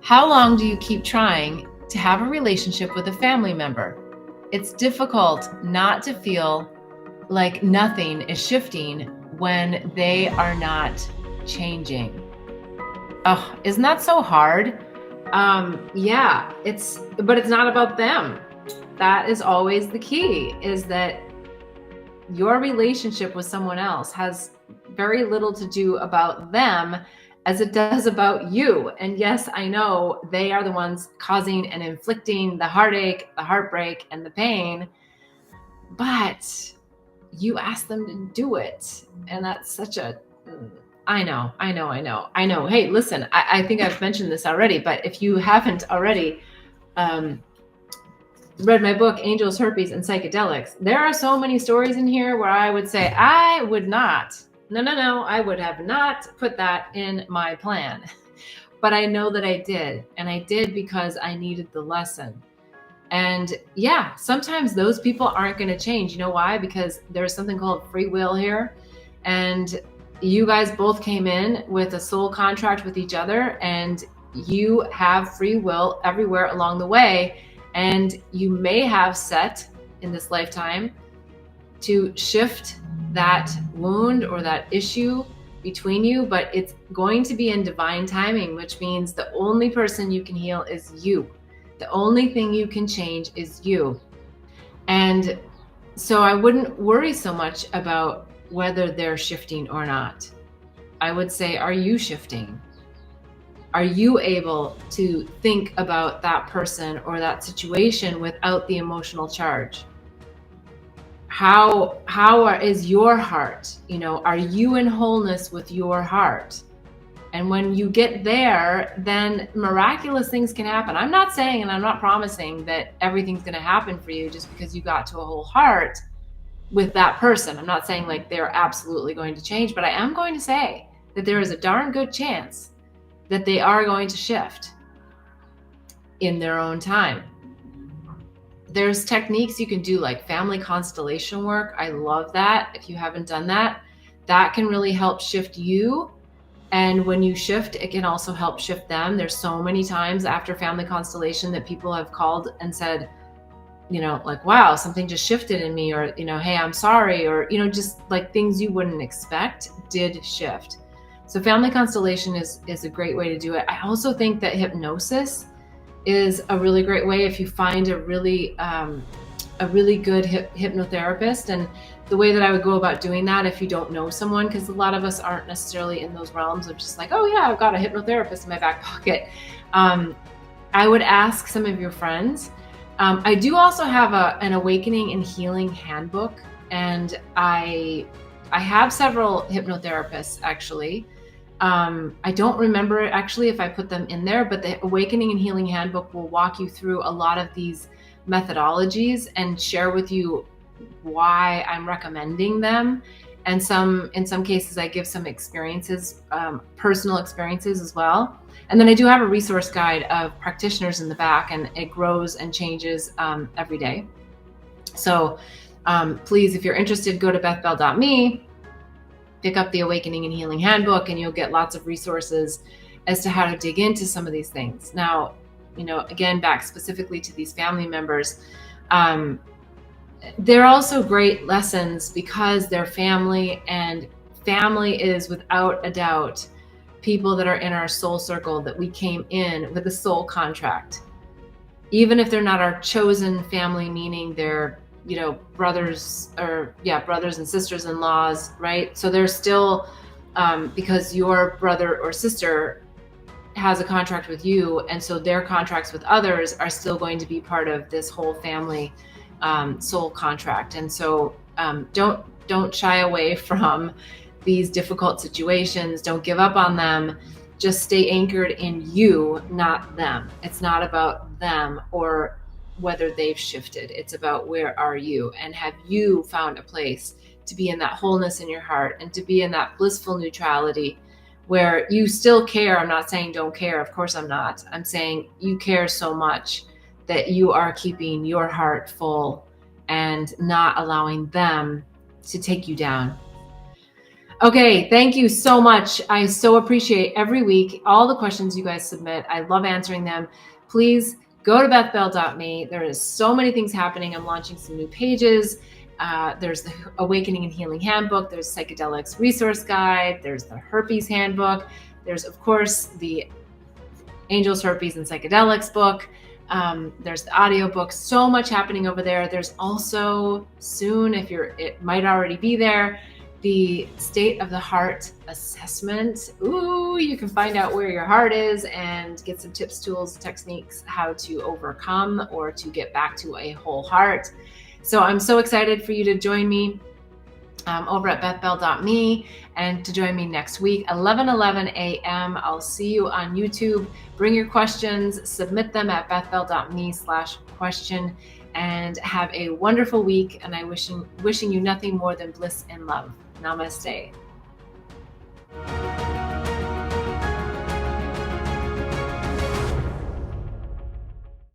How long do you keep trying to have a relationship with a family member? It's difficult not to feel like nothing is shifting when they are not changing. Oh, isn't that so hard? Yeah, but it's not about them. That is always the key, is that your relationship with someone else has very little to do about them as it does about you. And yes, I know they are the ones causing and inflicting the heartache, the heartbreak, and the pain, but you asked them to do it. And that's such a, I know. Hey, listen, I think I've mentioned this already, but if you haven't already, read my book, Angels, Herpes, and Psychedelics, there are so many stories in here where I would say, I would not, I would have not put that in my plan. But I know that I did. And I did because I needed the lesson. And yeah, sometimes those people aren't going to change. You know why? Because there's something called free will here. And you guys both came in with a soul contract with each other, and you have free will everywhere along the way. And you may have set in this lifetime to shift that wound or that issue between you, but it's going to be in divine timing, which means the only person you can heal is you. The only thing you can change is you. And so I wouldn't worry so much about whether they're shifting or not. I would say, are you shifting? Are you able to think about that person or that situation without the emotional charge? How is your heart? Are you in wholeness with your heart? And when you get there, then miraculous things can happen. I'm not saying, and I'm not promising that everything's going to happen for you just because you got to a whole heart with that person. I'm not saying like they're absolutely going to change, but I am going to say that there is a darn good chance that they are going to shift in their own time. There's techniques you can do, like family constellation work. I love that. If you haven't done that, that can really help shift you. And when you shift, it can also help shift them. There's so many times after family constellation that people have called and said, like, wow, something just shifted in me, or, hey, I'm sorry, or, just like things you wouldn't expect did shift. So family constellation is a great way to do it. I also think that hypnosis is a really great way if you find a really good hypnotherapist. And the way that I would go about doing that, if you don't know someone, because a lot of us aren't necessarily in those realms of just like, oh yeah, I've got a hypnotherapist in my back pocket. I would ask some of your friends. I do also have an awakening and healing handbook, and I have several hypnotherapists actually. I don't remember actually if I put them in there, but the Awakening and Healing Handbook will walk you through a lot of these methodologies and share with you why I'm recommending them. And in some cases, I give some experiences, personal experiences as well. And then I do have a resource guide of practitioners in the back, and it grows and changes every day. So please, if you're interested, go to bethbell.me. Pick up the Awakening and Healing Handbook, and you'll get lots of resources as to how to dig into some of these things. Now, again, back specifically to these family members, they're also great lessons because they're family, and family is without a doubt people that are in our soul circle that we came in with a soul contract. Even if they're not our chosen family, meaning they're brothers and sisters-in-laws, right? So they're still, because your brother or sister has a contract with you, and so their contracts with others are still going to be part of this whole family soul contract. And so don't shy away from these difficult situations. Don't give up on them. Just stay anchored in you, not them. It's not about them or whether they've shifted. It's about where are you, and have you found a place to be in that wholeness in your heart and to be in that blissful neutrality where you still care. I'm not saying don't care. Of course I'm not. I'm saying you care so much that you are keeping your heart full and not allowing them to take you down. Okay, thank you so much. I so appreciate every week all the questions you guys submit. I love answering them. Please go to bethbell.me. There is so many things happening. I'm launching some new pages. There's the Awakening and Healing Handbook. There's Psychedelics Resource Guide. There's the Herpes Handbook. There's, of course, the Angels, Herpes, and Psychedelics book. There's the audiobook. So much happening over there. There's also soon, it might already be there, the State of the Heart assessment. Ooh, you can find out where your heart is and get some tips, tools, techniques, how to overcome or to get back to a whole heart. So I'm so excited for you to join me over at bethbell.me and to join me next week, 11:11 a.m. I'll see you on YouTube. Bring your questions, submit them at bethbell.me/question, and have a wonderful week. And I wishing you nothing more than bliss and love. Namaste.